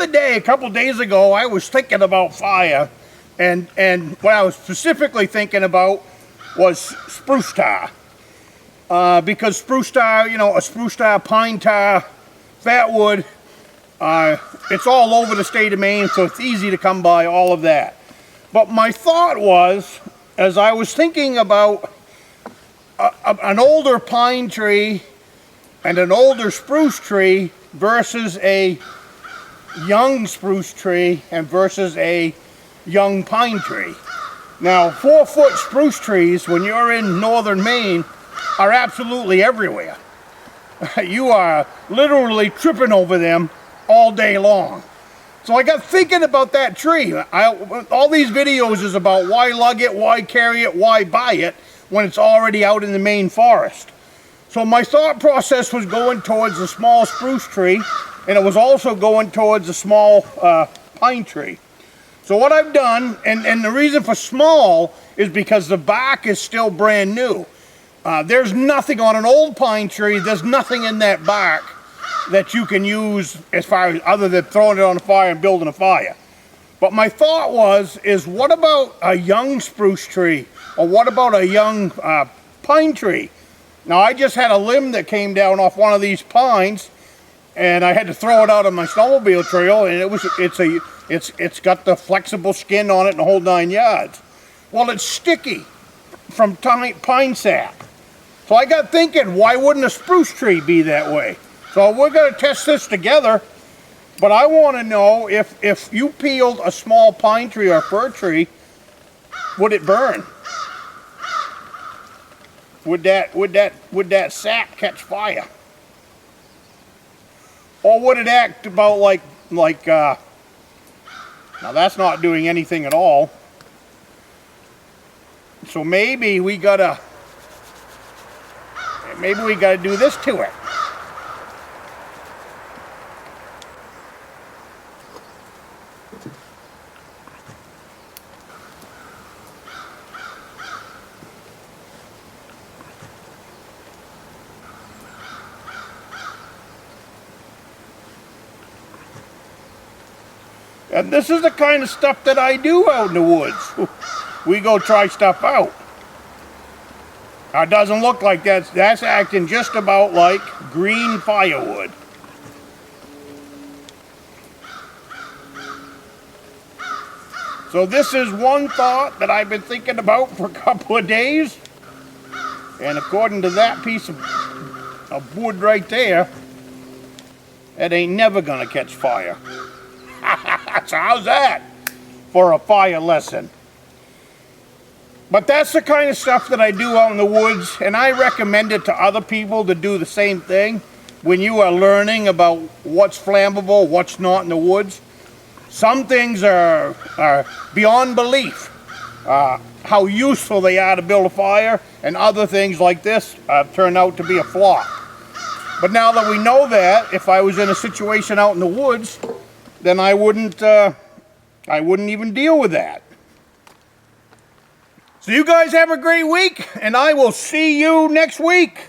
other day, a couple days ago, I was thinking about fire, and what I was specifically thinking about was spruce tar. Because spruce tar, you know, a spruce tar, pine tar, fat wood, it's all over the state of Maine, so it's easy to come by all of that. But my thought was, as I was thinking about an older pine tree and an older spruce tree versus a young spruce tree and versus a young pine tree. Now, 4-foot spruce trees, when you're in Northern Maine, are absolutely everywhere. You are literally tripping over them all day long. So I got thinking about that tree. All these videos is about why lug it, why carry it, why buy it when it's already out in the Maine forest. So my thought process was going towards a small spruce tree, and it was also going towards a small pine tree. So what I've done, and the reason for small is because the bark is still brand new. There's nothing on an old pine tree, there's nothing in that bark that you can use as far as other than throwing it on the fire and building a fire. But my thought is what about a young spruce tree, or what about a young pine tree? Now I just had a limb that came down off one of these pines, and I had to throw it out on my snowmobile trail, and it's got the flexible skin on it and the whole 9 yards. Well, it's sticky from pine sap. So I got thinking, why wouldn't a spruce tree be that way? So we're going to test this together, but I want to know if you peeled a small pine tree or fir tree, would it burn? Would that sap catch fire? Or would it act about like now that's not doing anything at all. So maybe we gotta do this to it. And this is the kind of stuff that I do out in the woods. We go try stuff out. Now, it doesn't look like that's acting just about like green firewood. So this is one thought that I've been thinking about for a couple of days. And according to that piece of wood right there, it ain't never gonna catch fire. So how's that for a fire lesson? But that's the kind of stuff that I do out in the woods, and I recommend it to other people to do the same thing when you are learning about what's flammable, what's not in the woods. Some things are beyond belief, how useful they are to build a fire, and other things like this turn out to be a flop. But now that we know that, if I was in a situation out in the woods, then I wouldn't even deal with that. So you guys have a great week, and I will see you next week.